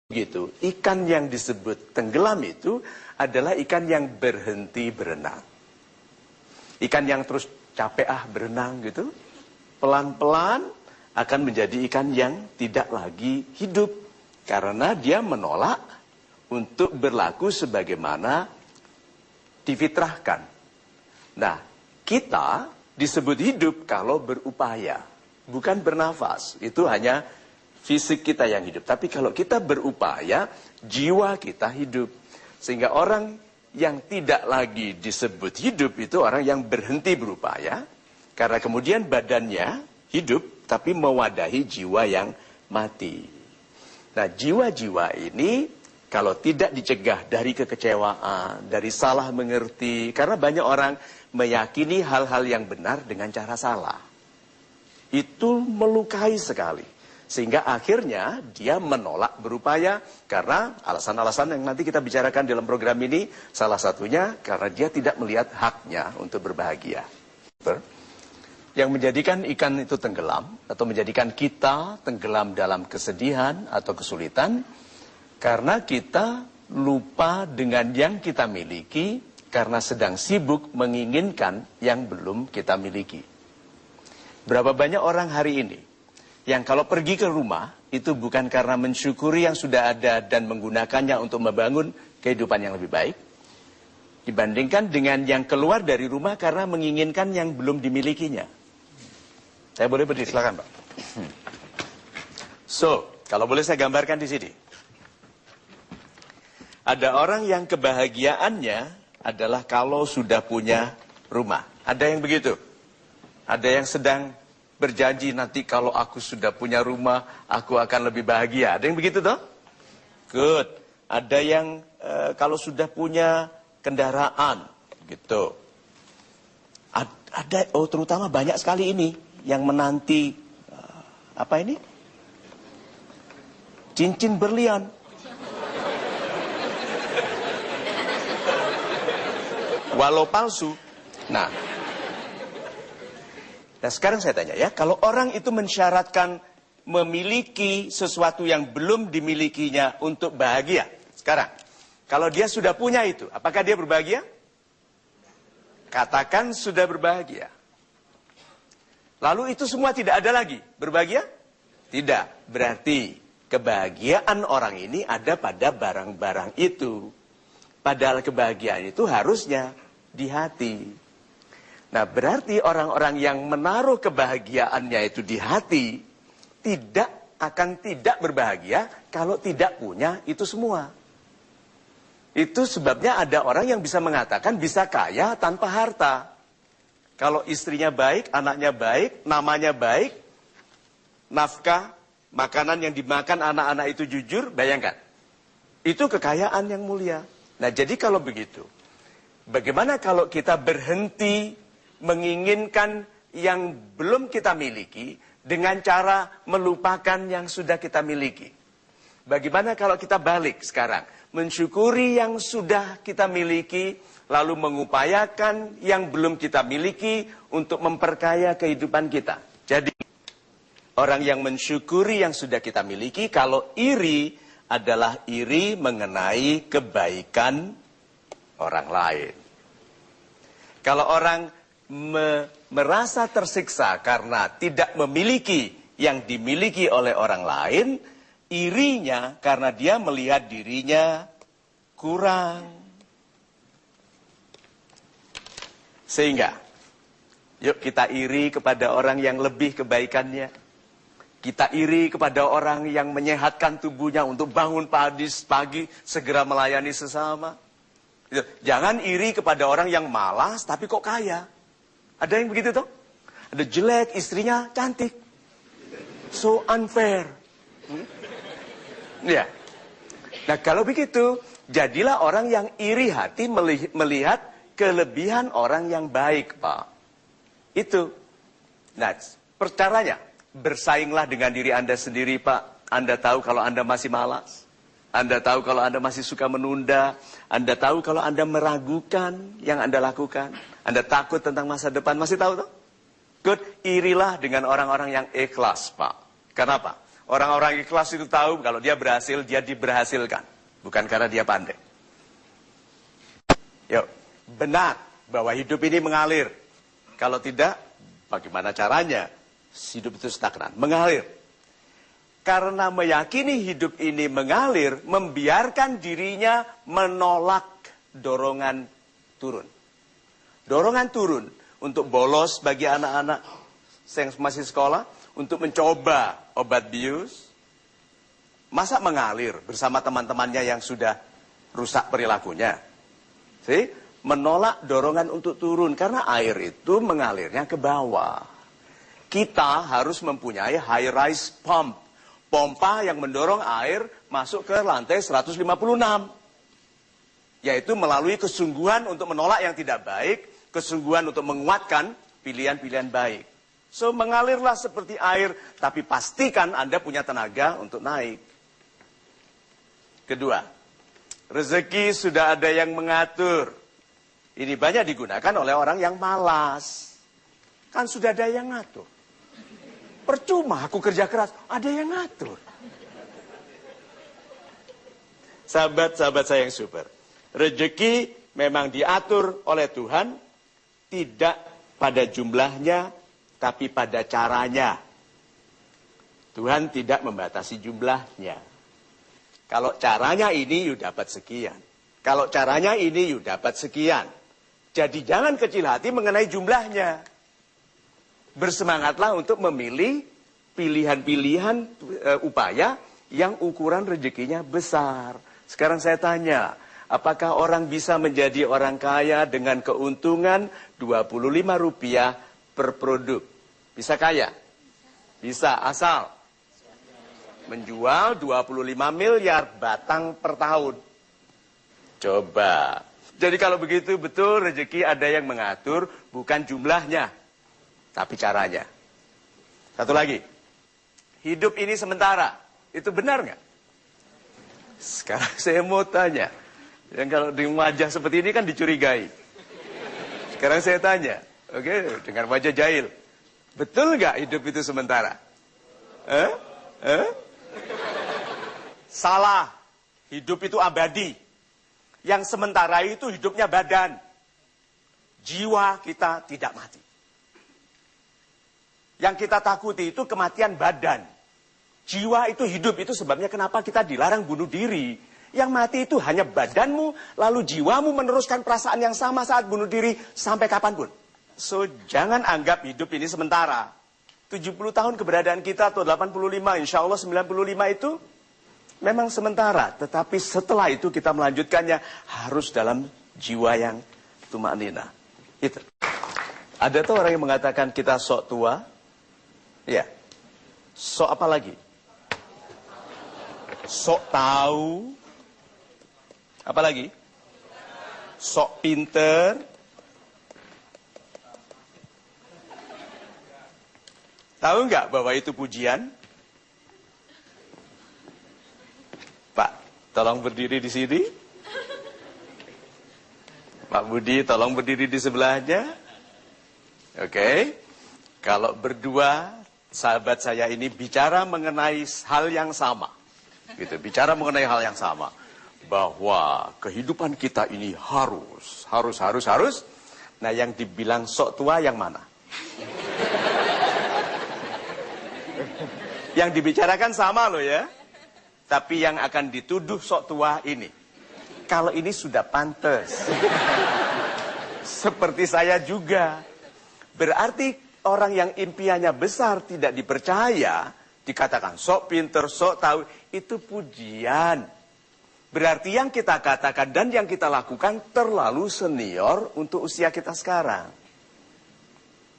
Gitu, ikan yang disebut tenggelam itu adalah ikan yang berhenti berenang. Ikan yang terus capek berenang gitu, pelan-pelan akan menjadi ikan yang tidak lagi hidup. Karena dia menolak untuk berlaku sebagaimana difitrahkan. Nah, kita disebut hidup kalau berupaya, bukan bernafas. Itu hanya fisik kita yang hidup. Tapi kalau kita berupaya, jiwa kita hidup. Sehingga orang yang tidak lagi disebut hidup itu orang yang berhenti berupaya. Karena kemudian badannya hidup, tapi mewadahi jiwa yang mati. Nah, jiwa-jiwa ini kalau tidak dicegah dari kekecewaan, dari salah mengerti. Karena banyak orang meyakini hal-hal yang benar dengan cara salah. Itu melukai sekali. Sehingga akhirnya dia menolak berupaya karena alasan-alasan yang nanti kita bicarakan dalam program ini. Salah satunya karena dia tidak melihat haknya untuk berbahagia. Yang menjadikan ikan itu tenggelam atau menjadikan kita tenggelam dalam kesedihan atau kesulitan. Karena kita lupa dengan yang kita miliki karena sedang sibuk menginginkan yang belum kita miliki. Berapa banyak orang hari ini yang kalau pergi ke rumah, itu bukan karena mensyukuri yang sudah ada dan menggunakannya untuk membangun kehidupan yang lebih baik. Dibandingkan dengan yang keluar dari rumah karena menginginkan yang belum dimilikinya. Saya boleh berdiri? Silakan, Pak. So, kalau boleh saya gambarkan di sini. Ada orang yang kebahagiaannya adalah kalau sudah punya rumah. Ada yang begitu. Ada yang sedang berjanji nanti kalau aku sudah punya rumah, aku akan lebih bahagia. Ada yang begitu toh? Good. Ada yang kalau sudah punya kendaraan, gitu. Ada, terutama banyak sekali ini yang menanti, apa ini? Cincin berlian. Walau palsu. Nah sekarang saya tanya ya, kalau orang itu mensyaratkan memiliki sesuatu yang belum dimilikinya untuk bahagia. Sekarang, kalau dia sudah punya itu, apakah dia berbahagia? Katakan sudah berbahagia. Lalu itu semua tidak ada lagi, berbahagia? Tidak, berarti kebahagiaan orang ini ada pada barang-barang itu. Padahal kebahagiaan itu harusnya di hati. Nah berarti orang-orang yang menaruh kebahagiaannya itu di hati akan tidak berbahagia kalau tidak punya itu semua. Itu sebabnya ada orang yang bisa mengatakan bisa kaya tanpa harta. Kalau istrinya baik, anaknya baik, namanya baik, nafkah, makanan yang dimakan anak-anak itu jujur, bayangkan. Itu kekayaan yang mulia. Nah jadi kalau begitu, bagaimana kalau kita berhenti menginginkan yang belum kita miliki dengan cara melupakan yang sudah kita miliki? Bagaimana kalau kita balik sekarang, mensyukuri yang sudah kita miliki, lalu mengupayakan yang belum kita miliki untuk memperkaya kehidupan kita. Jadi, orang yang mensyukuri yang sudah kita miliki, kalau iri adalah iri mengenai kebaikan orang lain. Kalau orang merasa tersiksa karena tidak memiliki yang dimiliki oleh orang lain, irinya karena dia melihat dirinya kurang. Sehingga, yuk kita iri kepada orang yang lebih kebaikannya. Kita iri kepada orang yang menyehatkan tubuhnya untuk bangun pagi, segera melayani sesama. Jangan iri kepada orang yang malas tapi kok kaya. Ada yang begitu toh? Ada jelek, istrinya cantik. So unfair. Ya. Nah kalau begitu, jadilah orang yang iri hati melihat kelebihan orang yang baik, Pak. Itu. Nah, caranya, bersainglah dengan diri Anda sendiri, Pak. Anda tahu kalau Anda masih malas. Anda tahu kalau Anda masih suka menunda. Anda tahu kalau Anda meragukan yang Anda lakukan. Anda takut tentang masa depan. Masih tahu tuh? Good, irilah dengan orang-orang yang ikhlas, Pak. Kenapa? Orang-orang ikhlas itu tahu kalau dia berhasil, dia diberhasilkan. Bukan karena dia pandai. Yuk, benar bahwa hidup ini mengalir. Kalau tidak, bagaimana caranya? Hidup itu stagnan, mengalir. Karena meyakini hidup ini mengalir, membiarkan dirinya menolak dorongan turun. Dorongan turun untuk bolos bagi anak-anak yang masih sekolah, untuk mencoba obat bius. Masa mengalir bersama teman-temannya yang sudah rusak perilakunya? Menolak dorongan untuk turun, karena air itu mengalirnya ke bawah. Kita harus mempunyai high rise pump. Pompa yang mendorong air masuk ke lantai 156. Yaitu melalui kesungguhan untuk menolak yang tidak baik, kesungguhan untuk menguatkan pilihan-pilihan baik. So, mengalirlah seperti air, tapi pastikan Anda punya tenaga untuk naik. Kedua, rezeki sudah ada yang mengatur. Ini banyak digunakan oleh orang yang malas. Kan sudah ada yang ngatur. Percuma aku kerja keras, ada yang ngatur. Sahabat-sahabat saya yang super. Rezeki memang diatur oleh Tuhan, tidak pada jumlahnya, tapi pada caranya. Tuhan tidak membatasi jumlahnya. Kalau caranya ini, you dapat sekian. Kalau caranya ini, you dapat sekian. Jadi jangan kecil hati mengenai jumlahnya. Bersemangatlah untuk memilih pilihan-pilihan upaya yang ukuran rezekinya besar. Sekarang saya tanya, apakah orang bisa menjadi orang kaya dengan keuntungan Rp25 per produk? Bisa kaya? Bisa, asal menjual 25 miliar batang per tahun. Coba. Jadi kalau begitu betul rezeki ada yang mengatur, bukan jumlahnya, tapi caranya. Satu lagi, hidup ini sementara, itu benar nggak? Sekarang saya mau tanya, yang kalau di wajah seperti ini kan dicurigai. Sekarang saya tanya, oke, dengan wajah jahil, betul nggak hidup itu sementara? Salah, hidup itu abadi. Yang sementara itu hidupnya badan. Jiwa kita tidak mati. Yang kita takuti itu kematian badan. Jiwa itu hidup, itu sebabnya kenapa kita dilarang bunuh diri. Yang mati itu hanya badanmu, lalu jiwamu meneruskan perasaan yang sama saat bunuh diri sampai kapanpun. So, jangan anggap hidup ini sementara. 70 tahun keberadaan kita atau 85, insya Allah 95 itu memang sementara. Tetapi setelah itu kita melanjutkannya harus dalam jiwa yang tumanina. Itu. Ada tuh orang yang mengatakan kita sok tua. Ya. Sok apa lagi? Sok tahu. Apa lagi? Sok pinter. Tahu nggak bahwa itu pujian? Pak, tolong berdiri di sini. Pak Budi, tolong berdiri di sebelahnya. Oke. Kalau berdua, sahabat saya ini bicara mengenai hal yang sama. Gitu, bicara mengenai hal yang sama. Bahwa kehidupan kita ini harus. Nah, yang dibilang sok tua yang mana? Yang dibicarakan sama loh ya. Tapi yang akan dituduh sok tua ini. Kalau ini sudah pantas. Seperti saya juga. Berarti orang yang impiannya besar tidak dipercaya. Dikatakan sok pinter, sok tahu. Itu pujian. Berarti yang kita katakan dan yang kita lakukan terlalu senior untuk usia kita sekarang.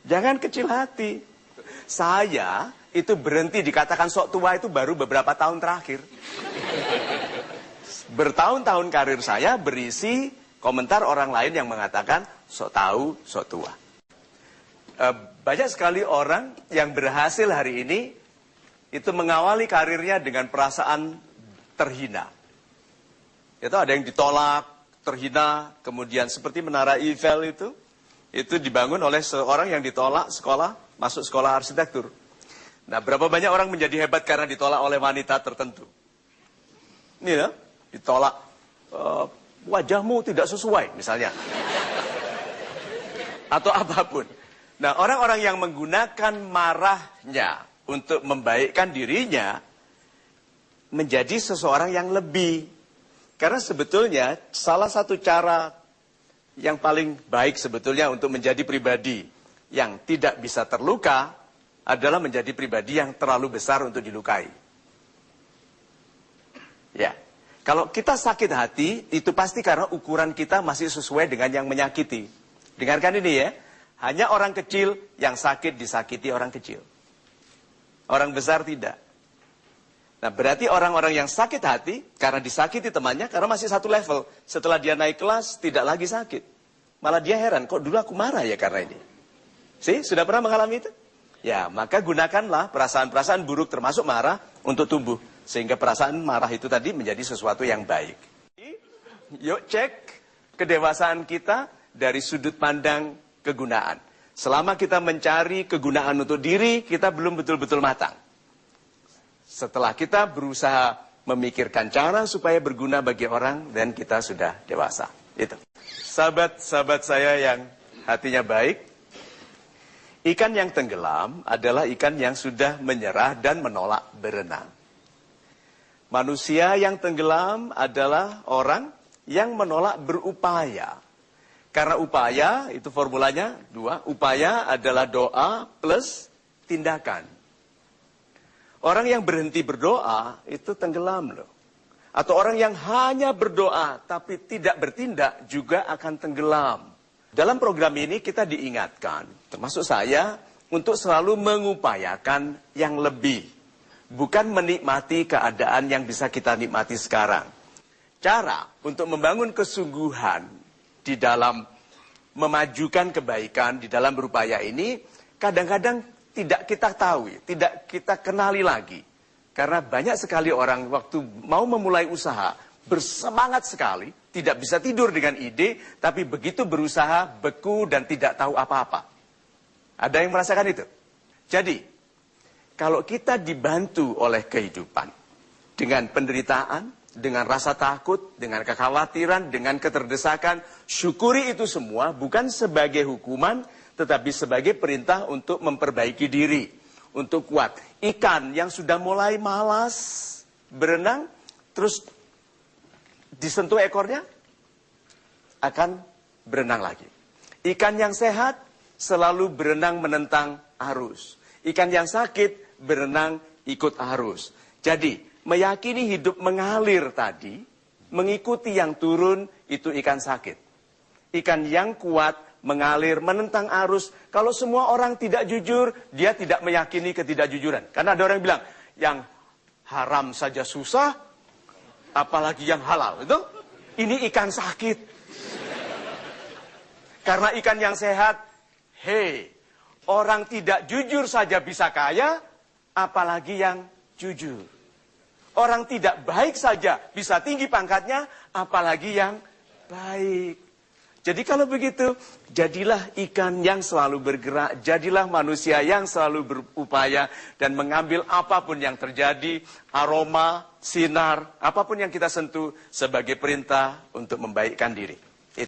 Jangan kecil hati. Saya itu berhenti dikatakan sok tua itu baru beberapa tahun terakhir. Bertahun-tahun karir saya berisi komentar orang lain yang mengatakan sok tahu, sok tua. Banyak sekali orang yang berhasil hari ini itu mengawali karirnya dengan perasaan terhina. Itu ada yang ditolak, terhina, kemudian seperti Menara Eiffel itu dibangun oleh seorang yang ditolak sekolah, masuk sekolah arsitektur. Nah, berapa banyak orang menjadi hebat karena ditolak oleh wanita tertentu. Ini ya, ditolak, wajahmu tidak sesuai misalnya. Atau apapun. Nah, orang-orang yang menggunakan marahnya untuk membaikkan dirinya, menjadi seseorang yang lebih. Karena sebetulnya salah satu cara yang paling baik sebetulnya untuk menjadi pribadi yang tidak bisa terluka adalah menjadi pribadi yang terlalu besar untuk dilukai. Ya, kalau kita sakit hati, itu pasti karena ukuran kita masih sesuai dengan yang menyakiti. Dengarkan ini ya, hanya orang kecil yang sakit disakiti orang kecil. Orang besar tidak. Nah, berarti orang-orang yang sakit hati karena disakiti temannya, karena masih satu level. Setelah dia naik kelas, tidak lagi sakit. Malah dia heran, kok dulu aku marah ya karena ini. Sudah pernah mengalami itu? Ya, maka gunakanlah perasaan-perasaan buruk termasuk marah untuk tumbuh. Sehingga perasaan marah itu tadi menjadi sesuatu yang baik. Yuk cek kedewasaan kita dari sudut pandang kegunaan. Selama kita mencari kegunaan untuk diri, kita belum betul-betul matang. Setelah kita berusaha memikirkan cara supaya berguna bagi orang, dan kita sudah dewasa. Itu. Sahabat-sahabat saya yang hatinya baik, ikan yang tenggelam adalah ikan yang sudah menyerah dan menolak berenang. Manusia yang tenggelam adalah orang yang menolak berupaya. Karena upaya, itu formulanya 2, upaya adalah doa plus tindakan. Orang yang berhenti berdoa itu tenggelam loh. Atau orang yang hanya berdoa tapi tidak bertindak juga akan tenggelam. Dalam program ini kita diingatkan, termasuk saya, untuk selalu mengupayakan yang lebih. Bukan menikmati keadaan yang bisa kita nikmati sekarang. Cara untuk membangun kesungguhan di dalam memajukan kebaikan, di dalam berupaya ini, kadang-kadang tidak kita tahu, tidak kita kenali lagi. Karena banyak sekali orang waktu mau memulai usaha, bersemangat sekali, tidak bisa tidur dengan ide, tapi begitu berusaha, beku dan tidak tahu apa-apa. Ada yang merasakan itu? Jadi, kalau kita dibantu oleh kehidupan, dengan penderitaan, dengan rasa takut, dengan kekhawatiran, dengan keterdesakan, syukuri itu semua bukan sebagai hukuman, tetapi sebagai perintah untuk memperbaiki diri, untuk kuat. Ikan yang sudah mulai malas berenang, terus disentuh ekornya, akan berenang lagi. Ikan yang sehat selalu berenang menentang arus. Ikan yang sakit berenang ikut arus. Jadi, meyakini hidup mengalir tadi, mengikuti yang turun, itu ikan sakit. Ikan yang kuat mengalir, menentang arus. Kalau semua orang tidak jujur, dia tidak meyakini ketidakjujuran. Karena ada orang yang bilang, yang haram saja susah, apalagi yang halal. Itu, ini ikan sakit. Karena ikan yang sehat, orang tidak jujur saja bisa kaya, apalagi yang jujur. Orang tidak baik saja bisa tinggi pangkatnya, apalagi yang baik. Jadi kalau begitu, jadilah ikan yang selalu bergerak, jadilah manusia yang selalu berupaya dan mengambil apapun yang terjadi, aroma, sinar, apapun yang kita sentuh sebagai perintah untuk membaikkan diri.